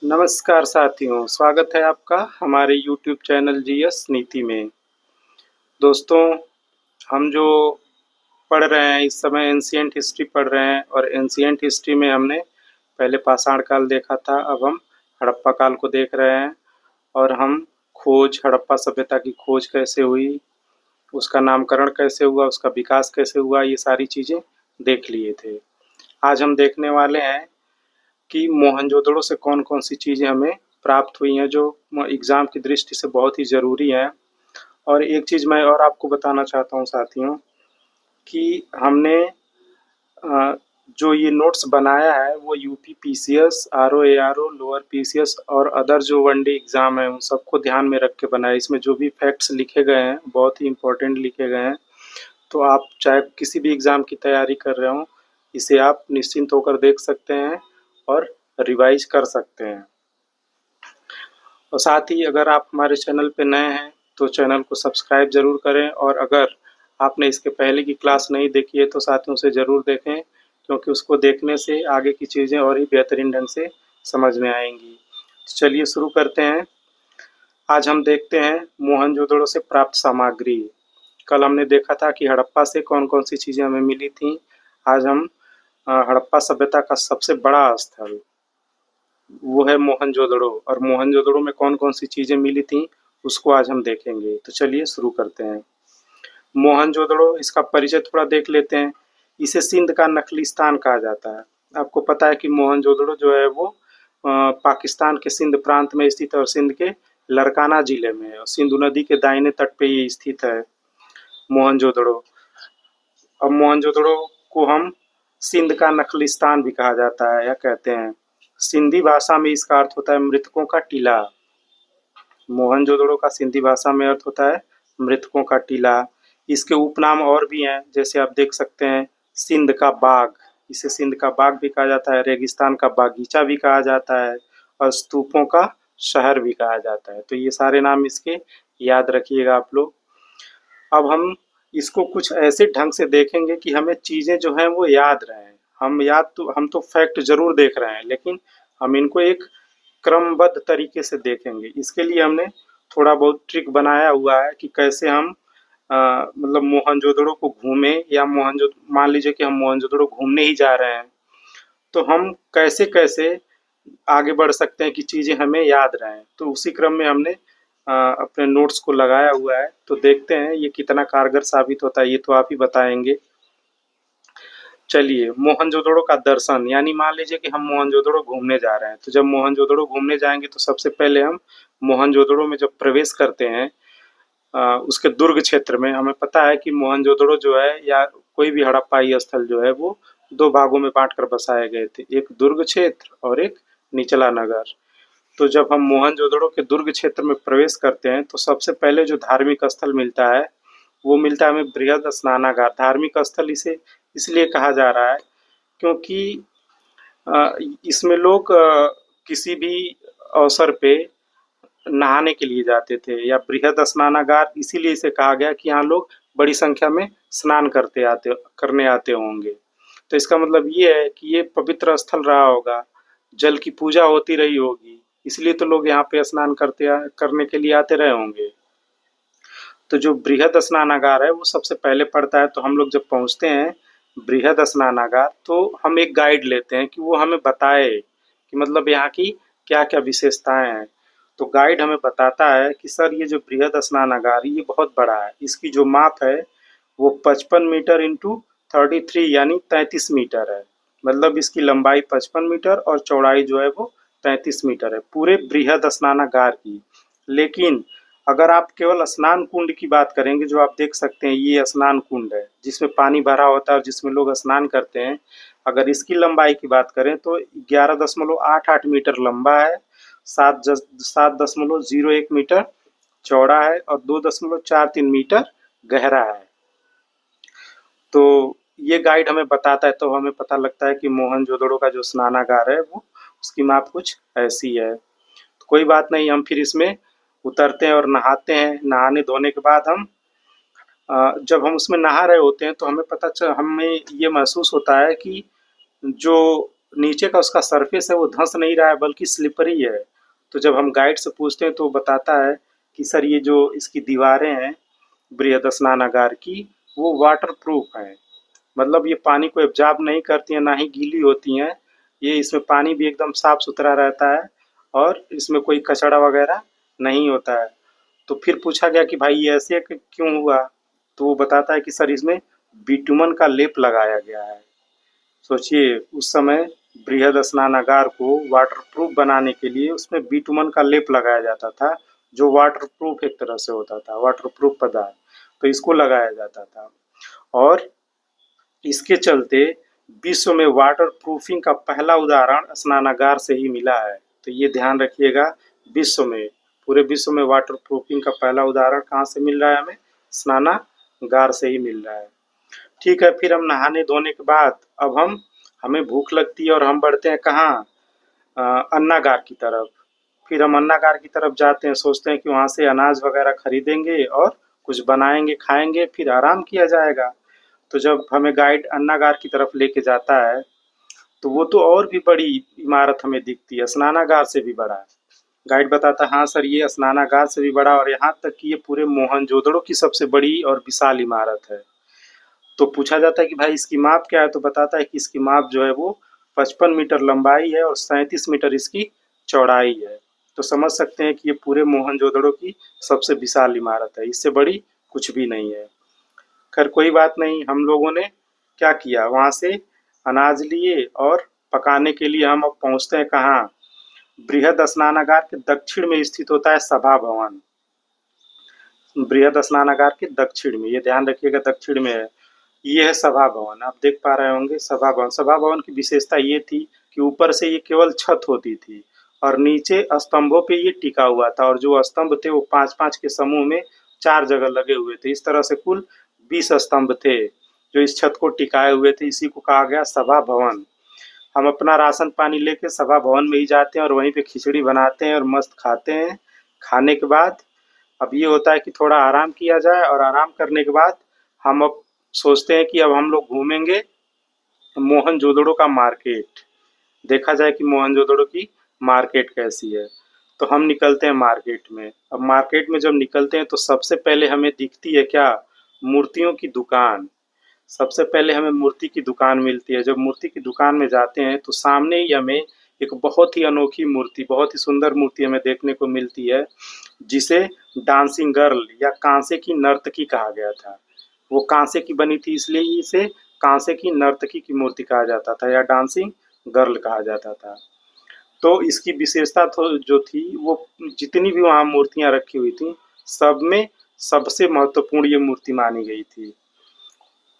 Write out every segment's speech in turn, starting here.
नमस्कार साथियों, स्वागत है आपका हमारे YouTube चैनल जीएस नीति में। दोस्तों, हम जो पढ़ रहे हैं इस समय एंशिएंट हिस्ट्री पढ़ रहे हैं और एंशिएंट हिस्ट्री में हमने पहले पाषाण काल देखा था, अब हम हड़प्पा काल को देख रहे हैं और हम हड़प्पा सभ्यता की खोज कैसे हुई, उसका नामकरण कैसे हुआ, उसका विकास कैसे हुआ, ये सारी चीज़ें देख लिए थे। आज हम देखने वाले हैं कि मोहनजोदड़ो से कौन-कौन सी चीज़ें हमें प्राप्त हुई हैं जो एग्ज़ाम की दृष्टि से बहुत ही ज़रूरी हैं। और एक चीज़ मैं और आपको बताना चाहता हूँ साथियों कि हमने जो ये नोट्स बनाया है वो UP PCS, RO, ARO, lower PCS और अदर जो वनडे एग्ज़ाम है उन सबको ध्यान में रख के बनाया है। इसमें जो भी फैक्ट्स लिखे गए हैं बहुत ही इम्पोर्टेंट लिखे गए हैं। तो आप चाहे किसी भी एग्ज़ाम की तैयारी कर रहे हों, इसे आप निश्चिंत होकर देख सकते हैं और रिवाइज़ कर सकते हैं। और साथ ही अगर आप हमारे चैनल पे नए हैं तो चैनल को सब्सक्राइब ज़रूर करें, और अगर आपने इसके पहले की क्लास नहीं देखी है तो साथियों से ज़रूर देखें, क्योंकि उसको देखने से आगे की चीज़ें और ही बेहतरीन ढंग से समझ में आएंगी। तो चलिए शुरू करते हैं। आज हम देखते हैं मोहनजोदड़ो से प्राप्त सामग्री। कल हमने देखा था कि हड़प्पा से कौन कौन सी चीज़ें हमें मिली थी। आज हम हड़प्पा सभ्यता का सबसे बड़ा स्थल वो है मोहनजोदड़ो, और मोहनजोदड़ो में कौन-कौन सी चीज़ें मिली थीं, उसको आज हम देखेंगे। तो चलिए शुरू करते हैं। मोहनजोदड़ो, इसका परिचय थोड़ा देख लेते हैं। इसे सिंध का नखलिस्तान कहा जाता है। आपको पता है कि मोहनजोदड़ो जो है वो पाकिस्तान के सिंध प्रांत में स्थित है और सिंध के लरकाना जिले में है और सिंधु नदी के दाहिने तट पे ये स्थित है मोहनजोदड़ो। अब मोहनजोदड़ो को हम सिंध का नखलिस्तान भी कहा जाता है या कहते हैं। सिंधी भाषा में इसका अर्थ होता है मृतकों का टीला। मोहनजोदड़ो का सिंधी भाषा में अर्थ होता है मृतकों का टीला। इसके उपनाम और भी हैं, जैसे आप देख सकते हैं सिंध का बाग, इसे सिंध का बाग भी कहा जाता है, रेगिस्तान का बागीचा भी कहा जाता है और स्तूपों का शहर भी कहा जाता है। तो ये सारे नाम इसके याद रखिएगा आप लोग। अब हम इसको कुछ ऐसे ढंग से देखेंगे कि हमें चीज़ें जो हैं वो याद रहें। हम तो फैक्ट ज़रूर देख रहे हैं, लेकिन हम इनको एक क्रमबद्ध तरीके से देखेंगे। इसके लिए हमने थोड़ा बहुत ट्रिक बनाया हुआ है कि कैसे हम मतलब मोहनजोदड़ो को घूमें, या मोहनजो मान लीजिए कि हम मोहनजोदड़ो घूमने ही जा रहे हैं, तो हम कैसे-कैसे आगे बढ़ सकते हैं कि चीज़ें हमें याद रहें। तो उसी क्रम में हमने अपने नोट्स को लगाया हुआ है, तो देखते हैं ये कितना कारगर साबित होता है, ये तो आप ही बताएँगे। चलिए, मोहनजोदड़ो का दर्शन, यानी मान लीजिए कि हम मोहनजोदड़ो घूमने जा रहे हैं, तो जब मोहनजोदड़ो घूमने जाएँगे तो सबसे पहले हम मोहनजोदड़ो में जब प्रवेश करते हैं उसके दुर्ग क्षेत्र में, हमें पता है कि मोहनजोदड़ो जो है या कोई भी हड़प्पाई स्थल जो है वो 2 भागों में बाँट कर बसाए गए थे, एक दुर्ग क्षेत्र और एक निचला नगर। तो जब हम मोहनजोदड़ो के दुर्ग क्षेत्र में प्रवेश करते हैं तो सबसे पहले जो धार्मिक स्थल मिलता है वो मिलता है हमें बृहद स्नानागार। धार्मिक स्थल इसे इसलिए कहा जा रहा है क्योंकि इसमें लोग किसी भी अवसर पे नहाने के लिए जाते थे, या बृहद स्नानागार इसीलिए इसे कहा गया कि यहाँ लोग बड़ी संख्या में स्नान करने आते होंगे। तो इसका मतलब ये है कि ये पवित्र स्थल रहा होगा, जल की पूजा होती रही होगी, इसलिए तो लोग यहाँ पे स्नान करने के लिए आते रहे होंगे। तो जो बृहद स्नानागार है वो सबसे पहले पड़ता है। तो हम लोग जब पहुँचते हैं बृहद स्नानागार, तो हम एक गाइड लेते हैं कि वो हमें बताए कि मतलब यहाँ की क्या-क्या विशेषताएं हैं। तो गाइड हमें बताता है कि सर ये जो बृहद स्नानागार ये बहुत बड़ा है, इसकी जो माप है वो 55 मीटर इंटू 33 यानी 33 मीटर है। मतलब इसकी लंबाई 55 मीटर और चौड़ाई जो है वो 33 मीटर है, पूरे बृहद स्नानागार की। लेकिन अगर आप केवल स्नान कुंड की बात करेंगे, जो आप देख सकते हैं ये स्नान कुंड है जिसमें पानी भरा होता है और जिसमें लोग स्नान करते हैं, अगर इसकी लंबाई की बात करें तो 11.88 मीटर लंबा है, 7.01 मीटर चौड़ा है और 2.43 मीटर गहरा है। तो ये गाइड हमें बताता है, तो हमें पता लगता है कि मोहनजोदड़ो का जो स्नानागार है वो उसकी माप कुछ ऐसी है। तो कोई बात नहीं, हम फिर इसमें उतरते हैं और नहाते हैं। नहाने धोने के बाद हम जब हम उसमें नहा रहे होते हैं तो हमें ये महसूस होता है कि जो नीचे का उसका सरफेस है वो धंस नहीं रहा है बल्कि स्लिपरी है। तो जब हम गाइड से पूछते हैं तो वो बताता है कि सर ये जो इसकी दीवारें हैं बृहद स्नानागार की, वो वाटर प्रूफ हैं। मतलब ये पानी को एब्जॉर्ब नहीं करती हैं, ना ही गीली होती हैं। ये इसमें पानी भी एकदम साफ सुथरा रहता है और इसमें कोई कचड़ा वगैरह नहीं होता है। तो फिर पूछा गया कि भाई ये ऐसे क्यों हुआ? तो वो बताता है कि सर इसमें बिटुमन का लेप लगाया गया है। सोचिए उस समय बृहद स्नानागार को वाटरप्रूफ बनाने के लिए उसमें बिटुमन का लेप लगाया जाता था, जो वाटरप्रूफ एक तरह से होता था, वाटरप्रूफ पदार्थ। तो इसको लगाया जाता था और इसके चलते विश्व में वाटर प्रूफिंग का पहला उदाहरण स्नानागार से ही मिला है। तो ये ध्यान रखिएगा, विश्व में, पूरे विश्व में वाटर प्रूफिंग का पहला उदाहरण कहाँ से मिल रहा है हमें? स्नानागार से ही मिल रहा है। ठीक है, फिर हम नहाने धोने के बाद अब हमें भूख लगती है और हम बढ़ते हैं कहाँ? अन्नागार की तरफ। फिर हम अन्नागार की तरफ जाते हैं, सोचते हैं कि वहाँ से अनाज वगैरह खरीदेंगे और कुछ बनाएंगे, खाएंगे, फिर आराम किया जाएगा। तो जब हमें गाइड अन्नागार की तरफ लेके जाता है तो वो तो और भी बड़ी इमारत हमें दिखती है, स्नानागार से भी बड़ा। गाइड बताता है हाँ सर ये स्नानागार से भी बड़ा, और यहाँ तक कि ये पूरे मोहनजोदड़ो की सबसे बड़ी और विशाल इमारत है। तो पूछा जाता है कि भाई इसकी माप क्या है? तो बताता है कि इसकी माप जो है वो 55 मीटर लंबाई है और 37 मीटर इसकी चौड़ाई है। तो समझ सकते हैं कि ये पूरे मोहनजोदड़ो की सबसे विशाल इमारत है, इससे बड़ी कुछ भी नहीं है। खैर कोई बात नहीं, हम लोगों ने क्या किया, वहाँ से अनाज लिए और पकाने के लिए हम अब पहुँचते हैं कहाँ? बृहद स्नानागार के दक्षिण में स्थित होता है सभा भवन। बृहद स्नानागार के दक्षिण में, ये ध्यान रखिएगा दक्षिण में है। ये है सभा भवन, आप देख पा रहे होंगे सभा भवन। सभा भवन की विशेषता ये थी कि ऊपर से ये केवल छत होती थी और नीचे स्तंभों पे ये टिका हुआ था, और जो स्तंभ थे वो 5-5 के समूह में 4 जगह लगे हुए थे। इस तरह से कुल 20 स्तंभ थे जो इस छत को टिकाए हुए थे। इसी को कहा गया सभा भवन। हम अपना राशन पानी लेके सभा भवन में ही जाते हैं और वहीं पे खिचड़ी बनाते हैं और मस्त खाते हैं। खाने के बाद अब ये होता है कि थोड़ा आराम किया जाए, और आराम करने के बाद हम अब सोचते हैं कि अब हम लोग घूमेंगे मोहनजोदड़ो का मार्केट, देखा जाए कि मोहनजोदड़ो की मार्केट कैसी है। तो हम निकलते हैं मार्केट में। अब मार्केट में जब निकलते हैं तो सबसे पहले हमें दिखती है क्या? मूर्तियों की दुकान। सबसे पहले हमें मूर्ति की दुकान मिलती है। जब मूर्ति की दुकान में जाते हैं तो सामने ही हमें एक बहुत ही अनोखी मूर्ति, बहुत ही सुंदर मूर्ति हमें देखने को मिलती है, जिसे डांसिंग गर्ल या कांसे की नर्तकी कहा गया था। वो कांसे की बनी थी इसलिए इसे कांसे की नर्तकी की मूर्ति कहा जाता था या डांसिंग गर्ल कहा जाता था। तो इसकी विशेषता तो जो थी वो, जितनी भी वहाँ मूर्तियाँ रखी हुई थी सब में सबसे महत्वपूर्ण ये मूर्ति मानी गई थी।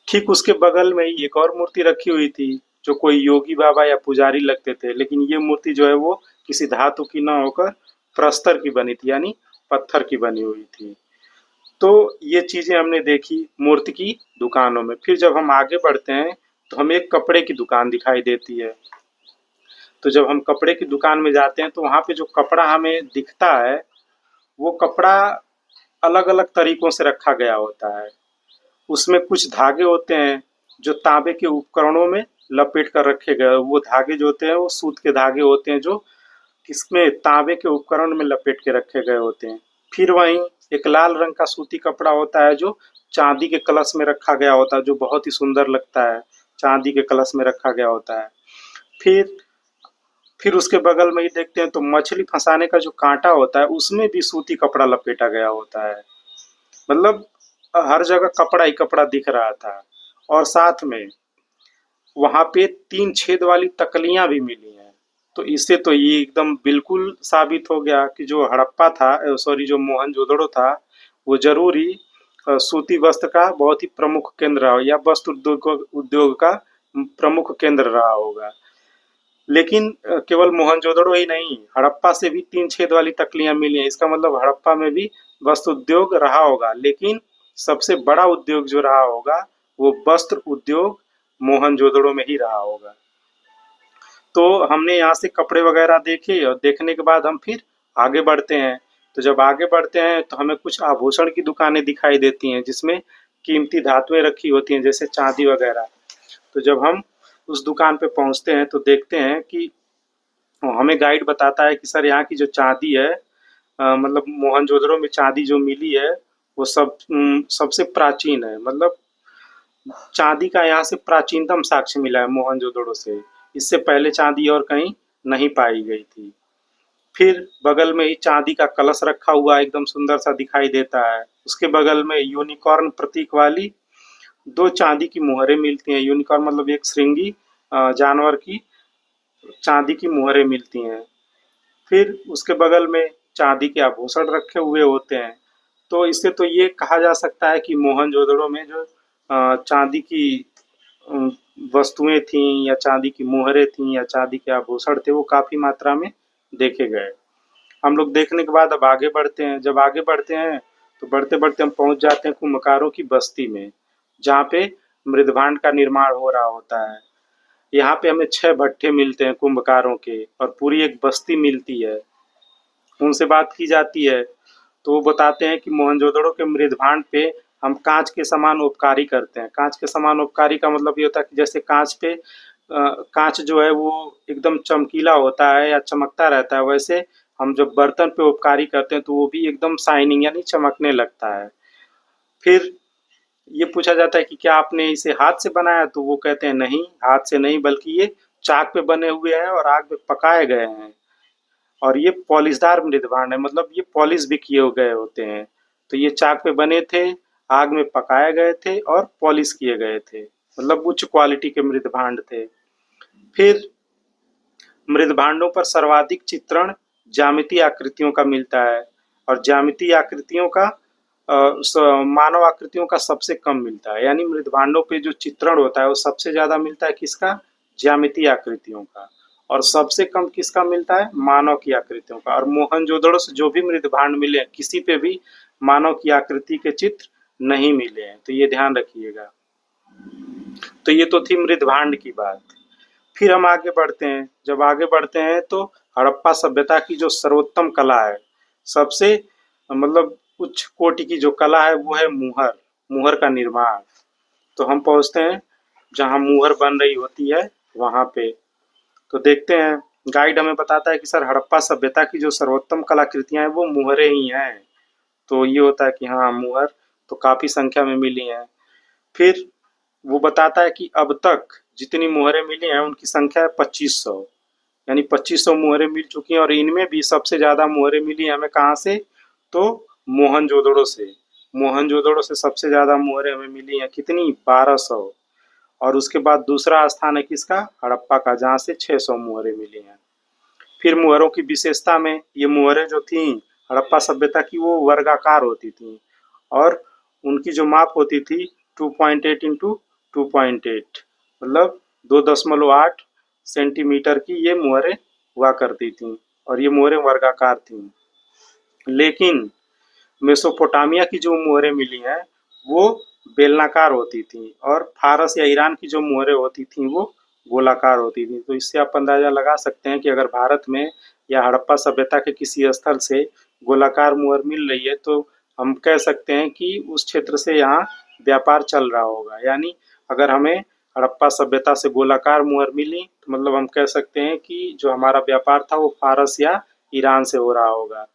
ठीक उसके बगल में ही एक और मूर्ति रखी हुई थी जो कोई योगी बाबा या पुजारी लगते थे, लेकिन ये मूर्ति जो है वो किसी धातु की न होकर प्रस्तर की बनी थी, यानी पत्थर की बनी हुई थी। तो ये चीजें हमने देखी मूर्ति की दुकानों में। फिर जब हम आगे बढ़ते हैं तो हमें एक कपड़े की दुकान दिखाई देती है। तो जब हम कपड़े की दुकान में जाते हैं तो वहाँ पे जो कपड़ा हमें दिखता है वो कपड़ा अलग अलग तरीकों से रखा गया होता है। उसमें कुछ धागे होते हैं जो तांबे के उपकरणों में लपेट कर रखे गए, वो धागे जो होते हैं वो सूत के धागे होते हैं जो इसमें तांबे के उपकरण में लपेट के रखे गए होते हैं। फिर वहीं एक लाल रंग का सूती कपड़ा होता है जो चांदी के कलश में रखा गया होता है, जो बहुत ही सुंदर लगता है, चांदी के कलश में रखा गया होता है। फिर फिर उसके बगल में ही देखते हैं तो मछली फंसाने का जो कांटा होता है उसमें भी सूती कपड़ा लपेटा गया होता है। मतलब हर जगह कपड़ा ही कपड़ा दिख रहा था। और साथ में वहाँ पे 3 छेद वाली तकलियाँ भी मिली हैं। तो इससे तो ये एकदम बिल्कुल साबित हो गया कि जो हड़प्पा था, सॉरी जो मोहनजोदड़ो था, वो ज़रूर ही सूती वस्त्र का बहुत ही प्रमुख केंद्र रहा या वस्त्र उद्योग का प्रमुख केंद्र रहा होगा। लेकिन केवल मोहनजोदड़ो ही नहीं, हड़प्पा से भी 3 छेद वाली तकलियाँ मिली हैं। इसका मतलब हड़प्पा में भी वस्त्र उद्योग रहा होगा, लेकिन सबसे बड़ा उद्योग जो रहा होगा वो वस्त्र उद्योग मोहनजोदड़ो में ही रहा होगा। तो हमने यहाँ से कपड़े वगैरह देखे और देखने के बाद हम फिर आगे बढ़ते हैं। तो जब आगे बढ़ते हैं तो हमें कुछ आभूषण की दुकानें दिखाई देती हैं जिसमें कीमती धातुएं रखी होती हैं जैसे चांदी वगैरह। तो जब हम उस दुकान पे पहुंचते हैं तो देखते हैं कि हमें गाइड बताता है कि सर यहाँ की जो चांदी है, मतलब मोहनजोदड़ो में चांदी जो मिली है वो सबसे प्राचीन है। मतलब चांदी का यहाँ से प्राचीनतम साक्ष्य मिला है मोहनजोदड़ो से। इससे पहले चांदी और कहीं नहीं पाई गई थी। फिर बगल में ही चांदी का कलश रखा हुआ एकदम सुंदर सा दिखाई देता है। उसके बगल में यूनिकॉर्न प्रतीक वाली दो चांदी की मुहरें मिलती हैं। यूनिकॉर्न मतलब एक श्रृंगी जानवर की चांदी की मुहरें मिलती हैं। फिर उसके बगल में चांदी के आभूषण रखे हुए होते हैं। तो इससे तो ये कहा जा सकता है कि मोहनजोदड़ो में जो चांदी की अ, वस्तुएं थीं या चांदी की मुहरें थीं या चांदी के आभूषण थे वो काफी मात्रा में देखे गए। हम लोग देखने के बाद अब आगे बढ़ते हैं। जब आगे बढ़ते हैं तो बढ़ते बढ़ते हम पहुंच जाते हैं कुम्भकारों की बस्ती में, जहाँ पे मृदभांड का निर्माण हो रहा होता है। यहाँ पे हमें 6 भट्ठे मिलते हैं कुंभकारों के और पूरी एक बस्ती मिलती है। उनसे बात की जाती है तो वो बताते हैं कि मोहनजोदड़ो के मृदभांड पे हम कांच के समान उपकारी करते हैं। कांच के समान उपकारी का मतलब ये होता है कि जैसे कांच पे कांच जो है वो एकदम चमकीला होता है या चमकता रहता है, वैसे हम जब बर्तन पे उपकारी करते हैं तो वो भी एकदम शाइनिंग यानी चमकने लगता है। फिर ये पूछा जाता है कि क्या आपने इसे हाथ से बनाया, तो वो कहते हैं नहीं, हाथ से नहीं, बल्कि ये चाक पे बने हुए हैं और आग में पकाए गए हैं। और ये पॉलिशदार मृदभांड है, मतलब ये पॉलिश भी किए गए होते हैं। तो ये चाक पे बने थे, आग में पकाए गए थे और पॉलिश किए गए थे। मतलब उच्च क्वालिटी के मृदभांड थे। फिर मृदभांडों पर सर्वाधिक चित्रण ज्यामितीय आकृतियों का मिलता है और ज्यामितीय आकृतियों का मानव आकृतियों का सबसे कम मिलता है। यानी मृदभांडों पे जो चित्रण होता है वो सबसे ज्यादा मिलता है किसका? ज्यामितीय आकृतियों का। और सबसे कम किसका मिलता है? मानव की आकृतियों का। और मोहनजोदड़ो से जो भी मृदभांड मिले हैं किसी पे भी मानव की आकृति के चित्र नहीं मिले हैं, तो ये ध्यान रखिएगा। तो ये तो थी मृदभांड की बात। फिर हम आगे बढ़ते हैं। जब आगे बढ़ते हैं तो हड़प्पा सभ्यता की जो सर्वोत्तम कला है, सबसे मतलब उच्च कोटि की जो कला है वो है मुहर, मुहर का निर्माण। तो हम पहुंचते हैं जहां मुहर बन रही होती है वहां पे। तो देखते हैं, गाइड हमें बताता है कि सर हड़प्पा सभ्यता की जो सर्वोत्तम कलाकृतियां हैं वो मुहरें ही हैं। तो ये होता है कि हाँ, मुहर तो काफी संख्या में मिली हैं। फिर वो बताता है कि अब तक जितनी मुहरें मिली हैं उनकी संख्या है 2500। यानी 2500 मुहरें मिल चुकी हैं और इनमें भी सबसे ज्यादा मुहरें मिली हमें कहाँ से? तो मोहनजोदड़ो से। मोहनजोदड़ो से सबसे ज्यादा मुहरें हमें मिली हैं कितनी? 1200। और उसके बाद दूसरा स्थान है किसका? हड़प्पा का, जहाँ से 600 मुहरें मिली हैं। फिर मुहरों की विशेषता में ये मुहरें जो थी हड़प्पा सभ्यता की वो वर्गाकार होती थी और उनकी जो माप होती थी 2.8 इंटू 2.8, मतलब 2.8 सेंटीमीटर की ये मुहरें हुआ करती थी और ये मुहरें वर्गाकार थी। लेकिन मेसोपोटामिया की जो मुहरें मिली हैं वो बेलनाकार होती थी और फारस या ईरान की जो मुहरें होती थी वो गोलाकार होती थी। तो इससे आप अंदाजा लगा सकते हैं कि अगर भारत में या हड़प्पा सभ्यता के किसी स्थल से गोलाकार मुहर मिल रही है तो हम कह सकते हैं कि उस क्षेत्र से यहाँ व्यापार चल रहा होगा। यानी अगर हमें हड़प्पा सभ्यता से गोलाकार मुहर मिली तो मतलब हम कह सकते हैं कि जो हमारा व्यापार था वो फारस या ईरान से हो रहा होगा।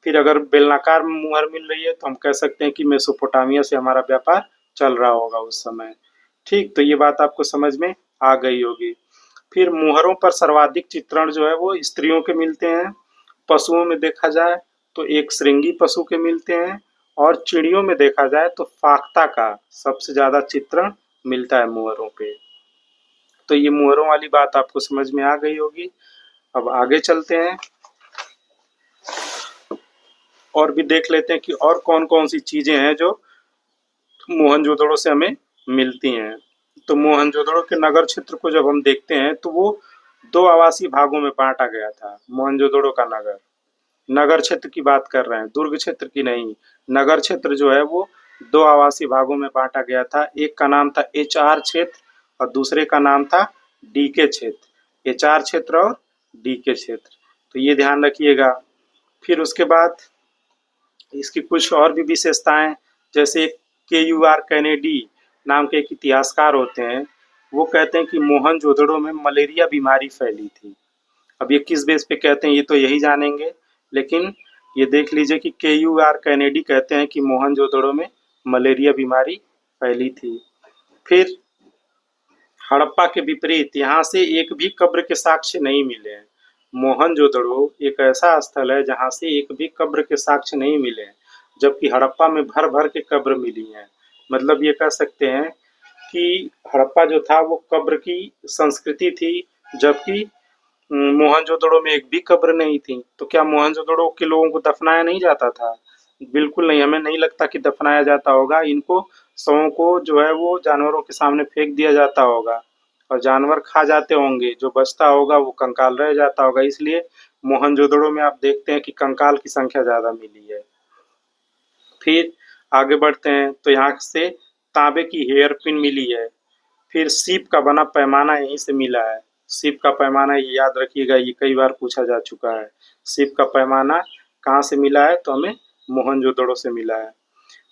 फिर अगर बेलनाकार मुहर मिल रही है तो हम कह सकते हैं कि मेसोपोटामिया से हमारा व्यापार चल रहा होगा उस समय। ठीक, तो ये बात आपको समझ में आ गई होगी। फिर मुहरों पर सर्वाधिक चित्रण जो है वो स्त्रियों के मिलते हैं। पशुओं में देखा जाए तो एक श्रृंगी पशु के मिलते हैं और चिड़ियों में देखा जाए तो फाख्ता का सबसे ज्यादा चित्रण मिलता है मुहरों पे। तो ये मुहरों वाली बात आपको समझ में आ गई होगी। अब आगे चलते हैं और भी देख लेते हैं कि और कौन कौन सी चीजें हैं जो मोहनजोदड़ो से हमें मिलती हैं। तो मोहनजोदड़ो के नगर क्षेत्र को जब हम देखते हैं तो वो दो आवासीय भागों में बांटा गया था। मोहनजोदड़ो का नगर, नगर क्षेत्र की बात कर रहे हैं, दुर्ग क्षेत्र की नहीं। नगर क्षेत्र जो है वो दो आवासीय भागों में बांटा गया था। एक का नाम था HR क्षेत्र और दूसरे का नाम था DK क्षेत्र। HR क्षेत्र और DK क्षेत्र, तो ये ध्यान रखिएगा। फिर उसके बाद इसकी कुछ और भी विशेषताएं, जैसे KUR कैनेडी नाम के एक इतिहासकार होते हैं, वो कहते हैं कि मोहनजोदड़ो में मलेरिया बीमारी फैली थी। अब ये किस बेस पे कहते हैं ये तो यही जानेंगे, लेकिन ये देख लीजिए कि KUR कैनेडी कहते हैं कि मोहनजोदड़ो में मलेरिया बीमारी फैली थी। फिर हड़प्पा के विपरीत यहाँ से एक भी कब्र के साक्ष्य नहीं मिले हैं। मोहनजोदड़ो एक ऐसा स्थल है जहाँ से एक भी कब्र के साक्ष्य नहीं मिले हैं, जबकि हड़प्पा में भर भर के कब्र मिली हैं। मतलब ये कह सकते हैं कि हड़प्पा जो था वो कब्र की संस्कृति थी, जबकि मोहनजोदड़ो में एक भी कब्र नहीं थी। तो क्या मोहनजोदड़ो के लोगों को दफनाया नहीं जाता था? बिल्कुल नहीं, हमें नहीं लगता कि दफनाया जाता होगा। इनको शवों को जो है वो जानवरों के सामने फेंक दिया जाता होगा और जानवर खा जाते होंगे, जो बचता होगा वो कंकाल रह जाता होगा। इसलिए मोहनजोदड़ो में आप देखते हैं कि कंकाल की संख्या ज़्यादा मिली है। फिर आगे बढ़ते हैं तो यहाँ से तांबे की हेयर पिन मिली है। फिर सीप का बना पैमाना यहीं से मिला है। सीप का पैमाना ये याद रखिएगा, ये कई बार पूछा जा चुका है। सीप का पैमाना कहाँ से मिला है? तो हमें मोहनजोदड़ो से मिला है।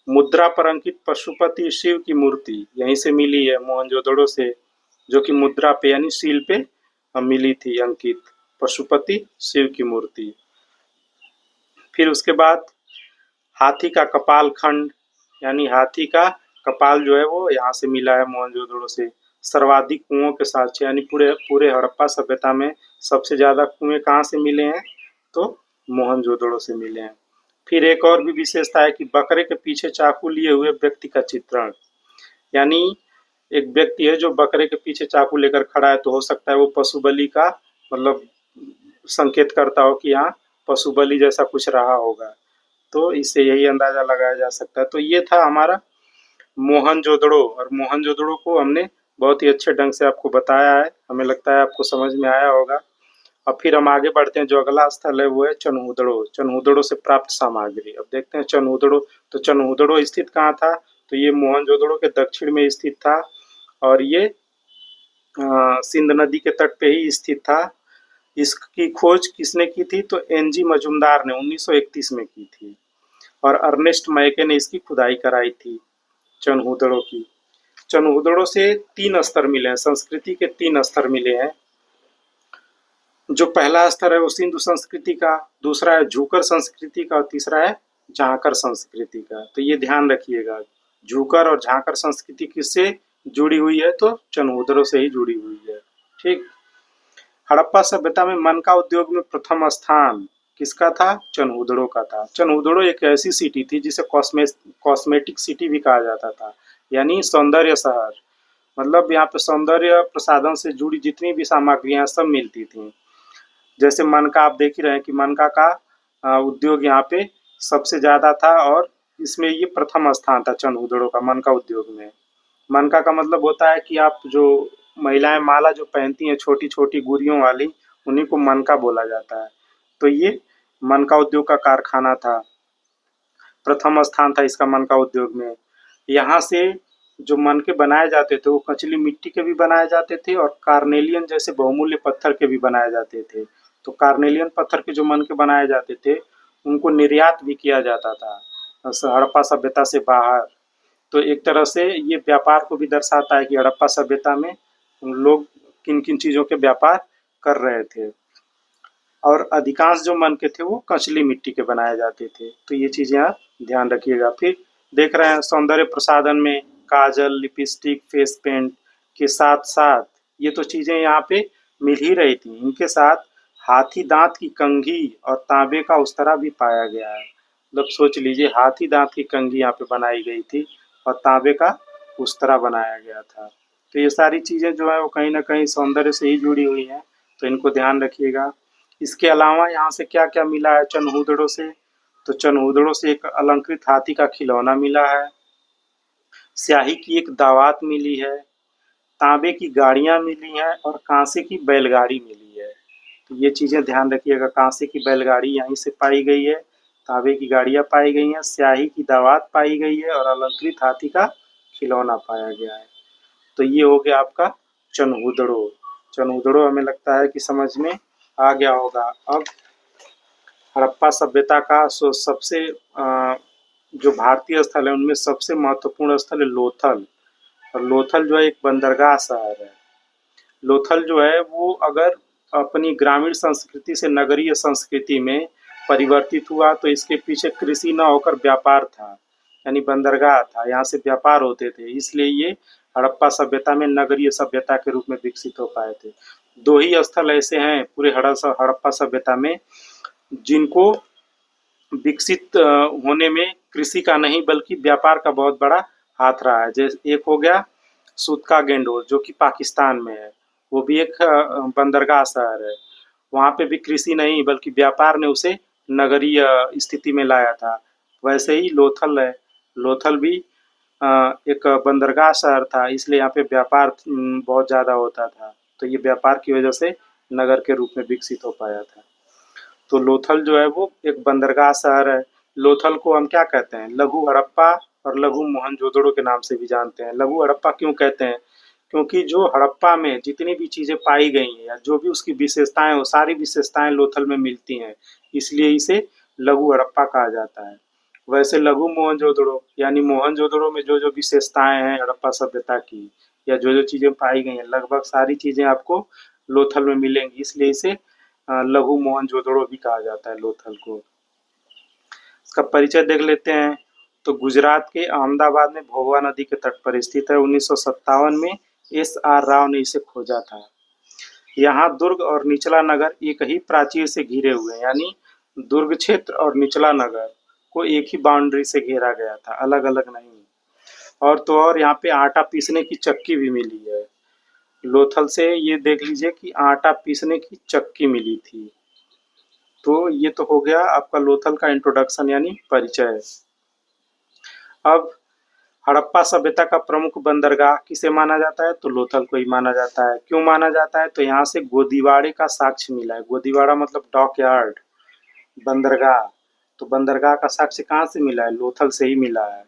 मुद्रा पर अंकित पशुपति शिव की मूर्ति यहीं से मिली है, मोहनजोदड़ो से, जो कि मुद्रा पे यानी सील पे मिली थी अंकित, पशुपति शिव की मूर्ति। फिर उसके बाद हाथी का कपाल खंड यानी हाथी का कपाल जो है वो यहाँ से मिला है मोहनजोदड़ो से। सर्वाधिक कुओं के साक्ष्य यानी पूरे पूरे हड़प्पा सभ्यता में सबसे ज्यादा कुएं कहाँ से मिले हैं? तो मोहनजोदड़ो से मिले हैं। फिर एक और भी विशेषता है कि बकरे के पीछे चाकू लिए हुए व्यक्ति का चित्रण, यानी एक व्यक्ति है जो बकरे के पीछे चाकू लेकर खड़ा है, तो हो सकता है वो पशु बलि का मतलब संकेत करता हो कि यहाँ पशु बलि जैसा कुछ रहा होगा। तो इससे यही अंदाजा लगाया जा सकता है। तो ये था हमारा मोहनजोदड़ो, और मोहनजोदड़ो को हमने बहुत ही अच्छे ढंग से आपको बताया है। हमें लगता है आपको समझ में आया होगा। अब फिर हम आगे बढ़ते हैं। जो अगला स्थल है वो है चनहुदड़ो। चनहुदड़ो से प्राप्त सामग्री। अब देखते हैं चनहुदड़ो। तो चनहुदड़ो स्थित कहाँ था? तो ये मोहनजोदड़ो के दक्षिण में स्थित था, और ये सिंध नदी के तट पे ही स्थित था। इसकी खोज किसने की थी? तो NG मजूमदार ने 1931 में की थी, और अर्नेस्ट मैके ने इसकी खुदाई कराई थी चनहुदड़ो की। चनहुदड़ो से 3 स्तर मिले हैं, संस्कृति के 3 स्तर मिले हैं। जो पहला स्तर है वो सिंधु संस्कृति का, दूसरा है झूकर संस्कृति का, और तीसरा है झांकर संस्कृति का। तो ये ध्यान रखिएगा, झूकर और झांकर संस्कृति किससे जुड़ी हुई है? तो चनहुदड़ो से ही जुड़ी हुई है। ठीक। हड़प्पा सभ्यता में मनका उद्योग में प्रथम स्थान किसका था? चनहुदड़ो का था। चनहुदड़ो एक ऐसी सिटी थी जिसे कॉस्मेटिक सिटी भी कहा जाता था, यानी सौंदर्य शहर। मतलब यहाँ पे सौंदर्य प्रसाधन से जुड़ी जितनी भी सामग्रियां सब मिलती थी। जैसे मनका आप देख ही रहे हैं कि मनका का उद्योग यहाँ पे सबसे ज्यादा था, और इसमें ये प्रथम स्थान था चनहुदड़ो का मनका उद्योग में। मनका का मतलब होता है कि आप जो महिलाएं माला जो पहनती हैं छोटी छोटी गुड़ियों वाली, उन्हीं को मनका बोला जाता है। तो ये मनका उद्योग का कारखाना था, प्रथम स्थान था इसका मनका उद्योग में। यहाँ से जो मनके बनाए जाते थे वो कचली मिट्टी के भी बनाए जाते थे, और कार्नेलियन जैसे बहुमूल्य पत्थर के भी बनाए जाते थे। तो कार्नेलियन पत्थर के जो मनके बनाए जाते थे उनको निर्यात भी किया जाता था हड़प्पा सभ्यता से बाहर। तो एक तरह से ये व्यापार को भी दर्शाता है कि हड़प्पा सभ्यता में लोग किन किन चीज़ों के व्यापार कर रहे थे, और अधिकांश जो मनके थे वो कचली मिट्टी के बनाए जाते थे। तो ये चीज़ें आप ध्यान रखिएगा। फिर देख रहे हैं सौंदर्य प्रसाधन में काजल, लिपस्टिक, फेस पेंट के साथ साथ ये तो चीज़ें यहाँ पे मिल ही रही थी, इनके साथ हाथी दांत की कंघी और तांबे का उस्तरा भी पाया गया है। मतलब सोच लीजिए, हाथी दांत की कंघी यहाँ पे बनाई गई थी और तांबे का उस्तरा बनाया गया था। तो ये सारी चीज़ें जो है वो कहीं ना कहीं सौंदर्य से ही जुड़ी हुई हैं, तो इनको ध्यान रखिएगा। इसके अलावा यहाँ से क्या क्या मिला है चनहुदड़ो से? तो चनहुदड़ो से एक अलंकृत हाथी का खिलौना मिला है, स्याही की एक दावात मिली है, तांबे की गाड़ियाँ मिली हैं, और कांसे की बैलगाड़ी मिली है। तो ये चीज़ें ध्यान रखिएगा, कांसे की बैलगाड़ी यहीं से पाई गई है, तांबे की गाड़ियाँ पाई गई हैं, स्याही की दावात पाई गई है, और अलंकृत हाथी का खिलौना पाया गया है। तो ये हो गया आपका चनहुदड़ो। चनहुदड़ो हमें लगता है कि समझ में आ गया होगा। अब हड़प्पा सभ्यता का सबसे जो भारतीय स्थल है उनमें सबसे महत्वपूर्ण स्थल है लोथल। और लोथल जो है एक बंदरगाह शहर है। लोथल जो है वो अगर अपनी ग्रामीण संस्कृति से नगरीय संस्कृति में परिवर्तित हुआ तो इसके पीछे कृषि न होकर व्यापार था, यानी बंदरगाह था, यहाँ से व्यापार होते थे, इसलिए ये हड़प्पा सभ्यता में नगरीय सभ्यता के रूप में विकसित हो पाए थे। दो ही स्थल ऐसे हैं पूरे हड़प्पा सभ्यता में जिनको विकसित होने में कृषि का नहीं बल्कि व्यापार का बहुत बड़ा हाथ रहा है। जैसे एक हो गया सूतका गेंडोर जो कि पाकिस्तान में है, वो भी एक बंदरगाह शहर है। वहाँ पे भी कृषि नहीं बल्कि व्यापार ने उसे नगरीय स्थिति में लाया था। वैसे ही लोथल है, लोथल भी एक बंदरगाह शहर था, इसलिए यहाँ पे व्यापार बहुत ज़्यादा होता था, तो ये व्यापार की वजह से नगर के रूप में विकसित हो पाया था। तो लोथल जो है वो एक बंदरगाह शहर है। लोथल को हम क्या कहते हैं, लघु हड़प्पा और लघु मोहनजोदड़ो के नाम से भी जानते हैं। लघु हड़प्पा क्यों कहते हैं, क्योंकि जो हड़प्पा में जितनी भी चीज़ें पाई गई हैं या जो भी उसकी विशेषताएं वो सारी विशेषताएं लोथल में मिलती हैं, इसलिए इसे लघु हड़प्पा कहा जाता है। वैसे लघु मोहनजोदड़ो यानी मोहनजोदड़ो में जो जो विशेषताएं हैं हड़प्पा सभ्यता की या जो जो चीज़ें पाई गई हैं लगभग सारी चीज़ें आपको लोथल में मिलेंगी, इसलिए इसे लघु मोहनजोदड़ो भी कहा जाता है लोथल को। इसका परिचय देख लेते हैं। तो गुजरात के अहमदाबाद में भोगवा नदी के तट पर स्थित है। 1957 में एस.आर. राव ने इसे खोजा था। यहाँ दुर्ग और निचला नगर एक ही प्राचीर से घिरे हुए हैं, यानी दुर्ग क्षेत्र और निचला नगर को एक ही बाउंड्री से घेरा गया था, अलग अलग नहीं। और तो और यहाँ पे आटा पीसने की चक्की भी मिली है। लोथल से ये देख लीजिए कि आटा पीसने की चक्की मिली थी। तो ये तो हो गया आपका लोथल का इंट्रोडक्शन यानी परिचय। अब हड़प्पा सभ्यता का प्रमुख बंदरगाह किसे माना जाता है, तो लोथल को ही माना जाता है। क्यों माना जाता है, तो यहाँ से गोदीवाड़े का साक्ष्य मिला है। गोदीवाड़ा मतलब डॉकयार्ड, बंदरगाह। तो बंदरगाह का साक्ष्य कहाँ से मिला है, लोथल से ही मिला है।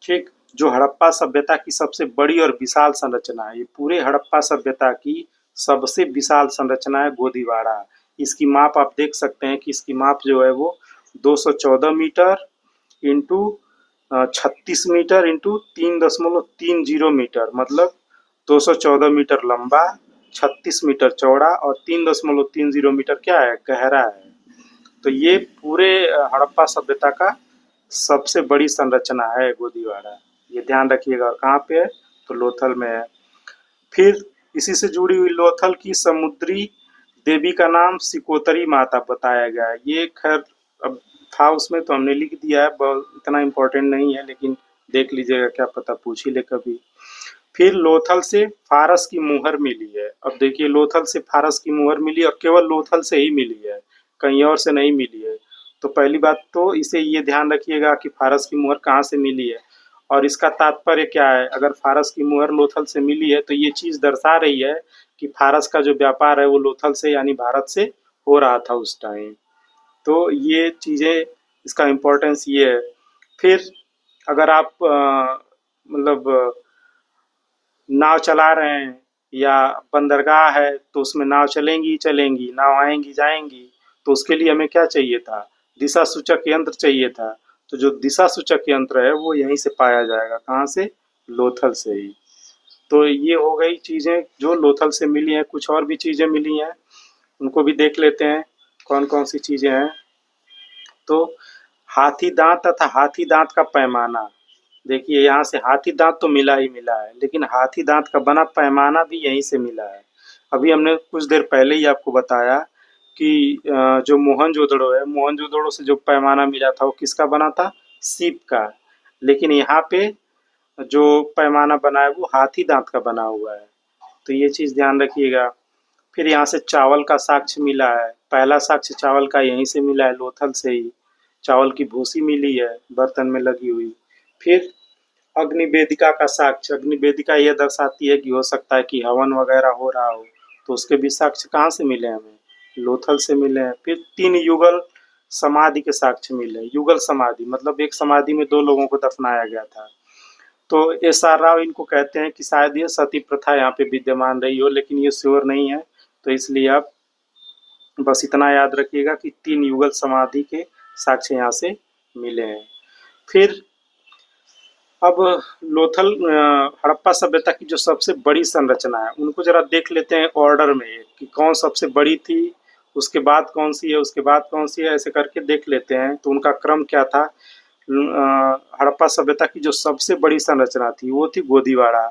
ठीक, जो हड़प्पा सभ्यता की सबसे बड़ी और विशाल संरचना है, ये पूरे हड़प्पा सभ्यता की सबसे विशाल संरचना है गोदीवाड़ा। इसकी माप आप देख सकते हैं कि इसकी माप जो है वो 214 metre into 36 metre into 3.30 metre, मतलब 214 मीटर लंबा, 36 मीटर चौड़ा और 3.30 मीटर क्या है, गहरा है। तो ये पूरे हड़प्पा सभ्यता का सबसे बड़ी संरचना है गोदीवाड़ा, ये ध्यान रखिएगा। और कहाँ पे है, तो लोथल में है। फिर इसी से जुड़ी हुई लोथल की समुद्री देवी का नाम सिकोतरी माता बताया गया है। ये खैर अब था उसमें तो हमने लिख दिया है, इतना इम्पोर्टेंट नहीं है, लेकिन देख लीजिएगा, क्या पता पूछ ही ले कभी। फिर लोथल से फारस की मुहर मिली है। अब देखिए लोथल से फारस की मुहर मिली और केवल लोथल से ही मिली है, कहीं और से नहीं मिली है। तो पहली बात तो इसे ये ध्यान रखिएगा कि फारस की मुहर कहाँ से मिली है और इसका तात्पर्य क्या है। अगर फारस की मुहर लोथल से मिली है तो ये चीज़ दर्शा रही है कि फारस का जो व्यापार है वो लोथल से यानी भारत से हो रहा था उस टाइम। तो ये चीज़ें, इसका इम्पोर्टेंस ये है। फिर अगर आप मतलब नाव चला रहे हैं या बंदरगाह है तो उसमें नाव चलेंगी चलेंगी, नाव आएंगी जाएंगी, तो उसके लिए हमें क्या चाहिए था, दिशा सूचक यंत्र चाहिए था। तो जो दिशा सूचक यंत्र है वो यहीं से पाया जाएगा, कहाँ से, लोथल से ही। तो ये हो गई चीज़ें जो लोथल से मिली हैं। कुछ और भी चीज़ें मिली हैं, उनको भी देख लेते हैं कौन कौन सी चीज़ें हैं। तो हाथी दांत तथा हाथी दांत का पैमाना, देखिए यहाँ से हाथी दांत तो मिला ही मिला है, लेकिन हाथी दांत का बना पैमाना भी यहीं से मिला है। अभी हमने कुछ देर पहले ही आपको बताया कि जो मोहनजोदड़ो है, मोहनजोदड़ो से जो पैमाना मिला था वो किसका बना था, सीप का। लेकिन यहाँ पे जो पैमाना बना है वो हाथी दांत का बना हुआ है, तो ये चीज़ ध्यान रखिएगा। फिर यहाँ से चावल का साक्ष्य मिला है, पहला साक्ष्य चावल का यहीं से मिला है, लोथल से ही। चावल की भूसी मिली है बर्तन में लगी हुई। फिर अग्निवेदिका का साक्ष्य, अग्निवेदिका यह दर्शाती है कि हो सकता है कि हवन वगैरह हो रहा हो, तो उसके भी साक्ष्य कहाँ से मिले हमें, लोथल से मिले हैं। फिर 3 युगल समाधि के साक्ष्य मिले। युगल समाधि मतलब एक समाधि में 2 लोगों को दफनाया गया था। तो एस.आर. राव इनको कहते हैं कि शायद ये सती प्रथा यहाँ पे विद्यमान रही हो, लेकिन ये श्योर नहीं है। तो इसलिए आप बस इतना याद रखिएगा कि 3 युगल समाधि के साक्ष्य यहाँ से मिले हैं। फिर अब लोथल हड़प्पा सभ्यता की जो सबसे बड़ी संरचना है उनको जरा देख लेते हैं ऑर्डर में कि कौन सबसे बड़ी थी, उसके बाद कौन सी है, उसके बाद कौन सी है, ऐसे करके देख लेते हैं तो उनका क्रम क्या था। हड़प्पा सभ्यता की जो सबसे बड़ी संरचना थी वो थी गोदीवाड़ा।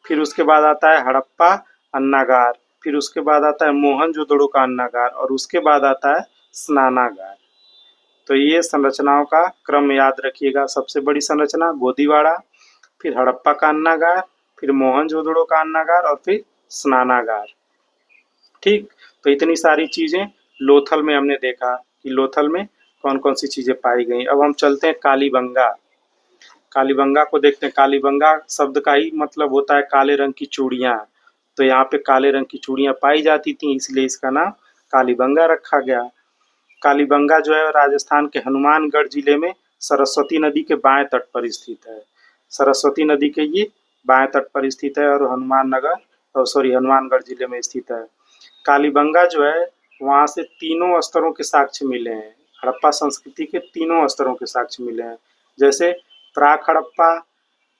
फिर उसके बाद आता है हड़प्पा अन्नागार। फिर उसके बाद आता है मोहनजोदड़ो का अन्नागार और उसके बाद आता है स्नानागार। तो ये संरचनाओं का क्रम याद रखिएगा। सबसे बड़ी संरचना गोदीवाड़ा, फिर हड़प्पा का अन्नागार, फिर मोहनजोदड़ो का अन्नागार और फिर स्नानागार। ठीक, तो इतनी सारी चीजें लोथल में हमने देखा कि लोथल में कौन कौन सी चीजें पाई गई। अब हम चलते हैं कालीबंगा। कालीबंगा को देखते हैं। कालीबंगा शब्द का ही मतलब होता है काले रंग की चूड़ियां। तो यहाँ पे काले रंग की चूड़ियां पाई जाती थी, इसलिए इसका नाम कालीबंगा रखा गया। कालीबंगा जो है राजस्थान के हनुमानगढ़ जिले में सरस्वती नदी के बाएं तट पर स्थित है। सरस्वती नदी के ये बाएं तट पर स्थित है और हनुमानगढ़ जिले में स्थित है। कालीबंगा जो है वहाँ से तीनों स्तरों के साक्ष्य मिले हैं। हड़प्पा संस्कृति के तीनों स्तरों के साक्ष्य मिले हैं, जैसे प्राक हड़प्पा,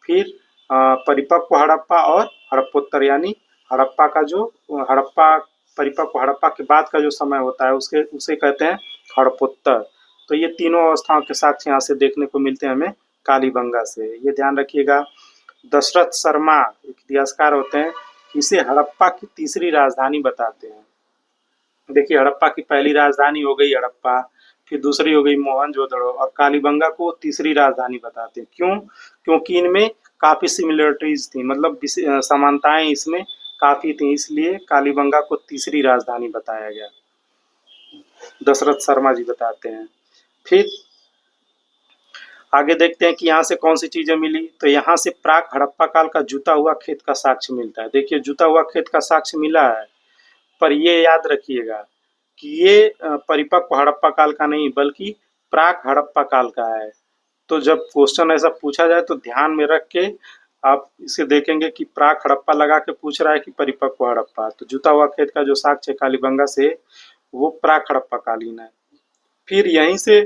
फिर परिपक्व हड़प्पा और हड़प्पोत्तर, यानी हड़प्पा का जो हड़प्पा परिपक्व हड़प्पा के बाद का जो समय होता है उसके उसे कहते हैं हड़प्पोत्तर। तो ये तीनों अवस्थाओं के साक्ष्य यहाँ से देखने को मिलते हैं हमें कालीबंगा से, ये ध्यान रखिएगा। दशरथ शर्मा एक इतिहासकार होते हैं, इसे हड़प्पा की तीसरी राजधानी बताते हैं। देखिए, हड़प्पा की पहली राजधानी हो गई हड़प्पा, फिर दूसरी हो गई मोहनजोदड़ो और कालीबंगा को तीसरी राजधानी बताते हैं। क्यों? क्योंकि इनमें काफ़ी सिमिलरिटीज थी, मतलब समानताएं इसमें काफ़ी थी, इसलिए कालीबंगा को तीसरी राजधानी बताया गया। दशरथ शर्मा जी बताते हैं। फिर आगे देखते हैं कि यहाँ से कौन सी चीजें मिली। तो यहाँ से प्राक हड़प्पा काल का जुता हुआ खेत का साक्ष्य मिलता है। देखिए, जुता हुआ खेत का साक्ष्य मिला है, पर ये याद रखिएगा कि ये परिपक्व हड़प्पा काल का नहीं बल्कि प्राक हड़प्पा काल का है। तो जब क्वेश्चन ऐसा पूछा जाए तो ध्यान में रख के आप इसे देखेंगे कि प्राक हड़प्पा लगा के पूछ रहा है कि परिपक्व हड़प्पा। तो जुता हुआ खेत का जो साक्ष्य है कालीबंगा से वो प्राक हड़प्पा कालीन है। फिर यहीं से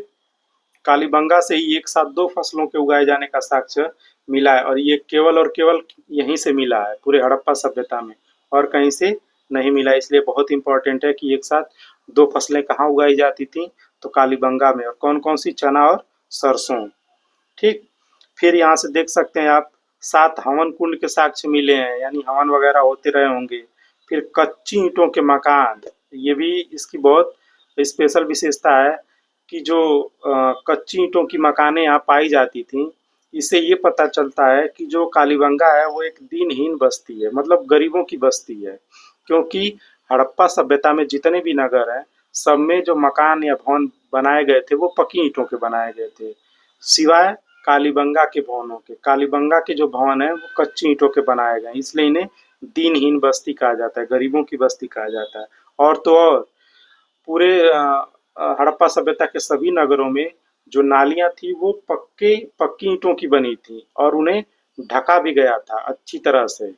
कालीबंगा से ही एक साथ दो फसलों के उगाए जाने का साक्ष्य मिला है और ये केवल और केवल यहीं से मिला है पूरे हड़प्पा सभ्यता में, और कहीं से नहीं मिला। इसलिए बहुत इंपॉर्टेंट है कि एक साथ दो फसलें कहाँ उगाई जाती थी, तो कालीबंगा में। और कौन कौन सी? चना और सरसों। ठीक, फिर यहाँ से देख सकते हैं आप 7 हवन कुंड के साक्ष्य मिले हैं, यानी हवन वगैरह होते रहे होंगे। फिर कच्ची ईंटों के मकान, ये भी इसकी बहुत स्पेशल विशेषता है कि जो कच्ची ईंटों की मकानें यहाँ पाई जाती थी, इससे ये पता चलता है कि जो कालीबंगा है वो एक दीनहीन बस्ती है, मतलब गरीबों की बस्ती है। क्योंकि हड़प्पा सभ्यता में जितने भी नगर हैं सब में जो मकान या भवन बनाए गए थे वो पक्की ईंटों के बनाए गए थे, सिवाय कालीबंगा के भवनों के। कालीबंगा के जो भवन है वो कच्ची ईंटों के बनाए गए, इसलिए इन्हें दीनहीन बस्ती कहा जाता है, गरीबों की बस्ती कहा जाता है। और तो और पूरे हड़प्पा सभ्यता के सभी नगरों में जो नालियां थी वो पक्की ईंटों की बनी थी और उन्हें ढका भी गया था अच्छी तरह से।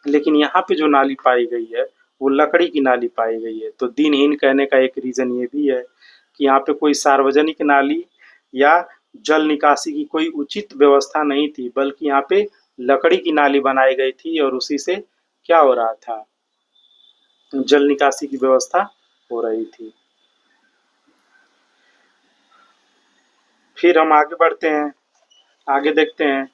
लेकिन यहाँ पे जो नाली पाई गई है वो लकड़ी की नाली पाई गई है। तो दीनहीन कहने का एक रीजन ये भी है कि यहाँ पे कोई सार्वजनिक नाली या जल निकासी की कोई उचित व्यवस्था नहीं थी, बल्कि यहाँ पे लकड़ी की नाली बनाई गई थी और उसी से क्या हो रहा था, जल निकासी की व्यवस्था हो रही थी। फिर हम आगे बढ़ते हैं, आगे देखते हैं।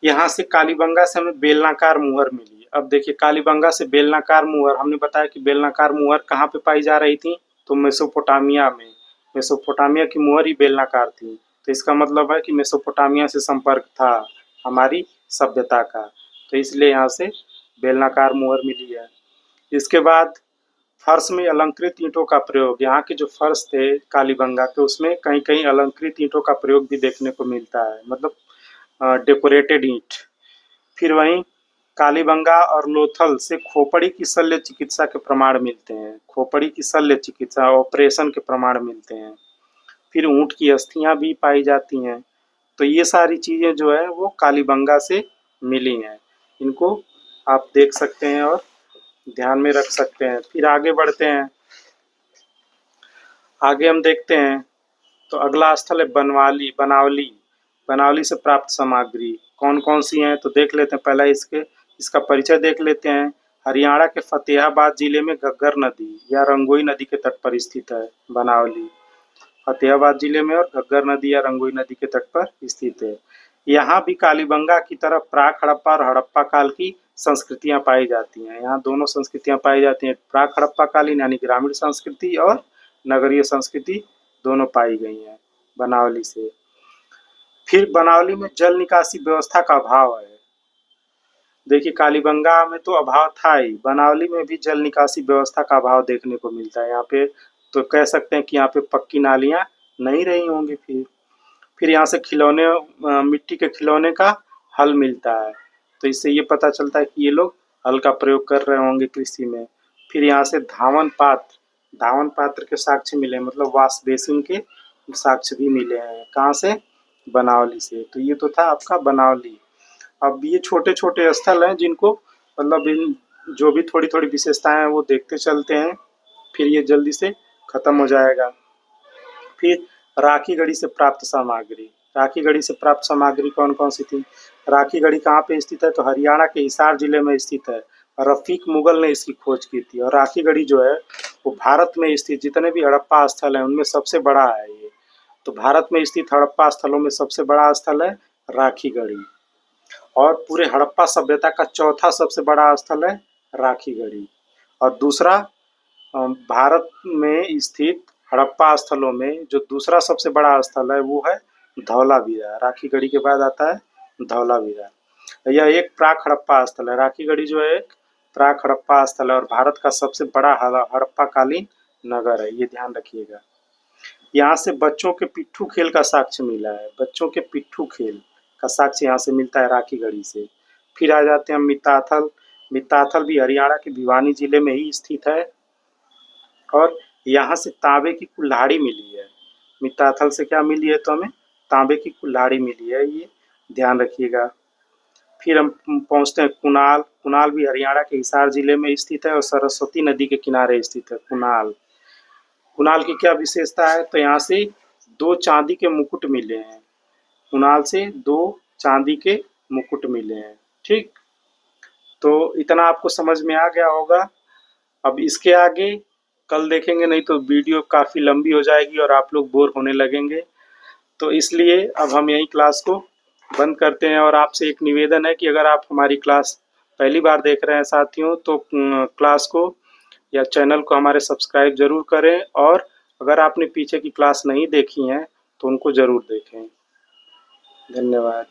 यहाँ से कालीबंगा से हमें बेलनाकार मुहर मिली। अब देखिए, कालीबंगा से बेलनाकार मुहर, हमने बताया कि बेलनाकार मुहर कहाँ पे पाई जा रही थी, तो मेसोपोटामिया में। मेसोपोटामिया की मुहर ही बेलनाकार थी, तो इसका मतलब है कि मेसोपोटामिया से संपर्क था हमारी सभ्यता का, तो इसलिए यहाँ से बेलनाकार मुहर मिली है। इसके बाद फर्श में अलंकृत ईंटों का प्रयोग। यहाँ के जो फर्श थे कालीबंगा के उसमें कहीं कहीं अलंकृत ईंटों का प्रयोग भी देखने को मिलता है, मतलब डेकोरेटेड ईंट। फिर वहीं कालीबंगा और लोथल से खोपड़ी की शल्य चिकित्सा के प्रमाण मिलते हैं। खोपड़ी की शल्य चिकित्सा ऑपरेशन के प्रमाण मिलते हैं। फिर ऊँट की अस्थियां भी पाई जाती हैं। तो ये सारी चीज़ें जो है वो कालीबंगा से मिली हैं। इनको आप देख सकते हैं और ध्यान में रख सकते हैं। फिर आगे बढ़ते हैं, आगे हम देखते हैं। तो अगला स्थल है बनावली। बनावली से प्राप्त सामग्री कौन कौन सी हैं तो देख लेते हैं। पहला इसका परिचय देख लेते हैं। हरियाणा के फतेहाबाद जिले में घग्गर नदी या रंगोई नदी के तट पर स्थित है बनावली। फतेहाबाद जिले में और घग्गर नदी या रंगोई नदी के तट पर स्थित है। यहाँ भी कालीबंगा की तरफ प्राक हड़प्पा और हड़प्पा काल की संस्कृतियां पाई जाती हैं। यहाँ दोनों संस्कृतियां पाई जाती हैं, प्राक हड़प्पा कालीन यानी ग्रामीण संस्कृति और नगरीय संस्कृति दोनों पाई गई हैं बनावली से। फिर बनावली में जल निकासी व्यवस्था का अभाव है। देखिए कालीबंगा में तो अभाव था ही, बनावली में भी जल निकासी व्यवस्था का अभाव देखने को मिलता है। यहाँ पे तो कह सकते हैं कि यहाँ पे पक्की नालियाँ नहीं रही होंगी। फिर यहाँ से खिलौने मिट्टी के खिलौने का हल मिलता है, तो इससे ये पता चलता है कि ये लोग हल का प्रयोग कर रहे होंगे कृषि में। फिर यहाँ से धावन पात्र के साक्ष्य मिले, मतलब वाश बेसिन के साक्ष्य भी मिले हैं। कहाँ से? बनावली से। तो ये तो था आपका बनावली। अब ये छोटे छोटे स्थल हैं जिनको मतलब इन जो भी थोड़ी थोड़ी विशेषताएं हैं वो देखते चलते हैं, फिर ये जल्दी से खत्म हो जाएगा। फिर राखी गढ़ी से प्राप्त सामग्री। राखी गढ़ी से प्राप्त सामग्री कौन कौन सी थी? राखी गढ़ी कहाँ पे स्थित है? तो हरियाणा के हिसार जिले में स्थित है। रफीक मुगल ने इसकी खोज की थी। और राखी गढ़ी जो है वो भारत में स्थित जितने भी हड़प्पा स्थल हैं उनमें सबसे बड़ा है ये। तो भारत में स्थित हड़प्पा स्थलों में सबसे बड़ा स्थल है राखी गढ़ी। और पूरे हड़प्पा सभ्यता का चौथा सबसे बड़ा स्थल है राखी गढ़ी। और दूसरा भारत में स्थित हड़प्पा स्थलों में जो दूसरा सबसे बड़ा स्थल है वो है धौलावीरा। राखी गढ़ी के बाद आता है धौलावीरा। यह एक प्राक हड़प्पा स्थल है। राखी गढ़ी जो है एक प्राक हड़प्पा स्थल है और भारत का सबसे बड़ा हड़प्पा कालीन नगर है, ये ध्यान रखिएगा। यहाँ से बच्चों के पिट्ठू खेल का साक्ष्य मिला है। बच्चों के पिट्ठू खेल का साक्ष्य यहाँ से मिलता है राखी गढ़ी से। फिर आ जाते हैं मिताथल। मिताथल भी हरियाणा के भिवानी जिले में ही स्थित है और यहाँ से तांबे की कुल्हाड़ी मिली है। मिताथल से क्या मिली है? तो हमें तांबे की कुल्हाड़ी मिली है, ये ध्यान रखिएगा। फिर हम पहुँचते हैं कुणाल। कुणाल भी हरियाणा के हिसार जिले में स्थित है और सरस्वती नदी के किनारे स्थित है कुणाल। कुणाल की क्या विशेषता है? तो यहाँ से 2 चांदी के मुकुट मिले हैं। कुणाल से 2 चांदी के मुकुट मिले हैं। ठीक, तो इतना आपको समझ में आ गया होगा। अब इसके आगे कल देखेंगे, नहीं तो वीडियो काफ़ी लंबी हो जाएगी और आप लोग बोर होने लगेंगे। तो इसलिए अब हम यही क्लास को बंद करते हैं। और आपसे एक निवेदन है कि अगर आप हमारी क्लास पहली बार देख रहे हैं साथियों तो क्लास को या चैनल को हमारे सब्सक्राइब ज़रूर करें, और अगर आपने पीछे की क्लास नहीं देखी हैं तो उनको ज़रूर देखें। धन्यवाद।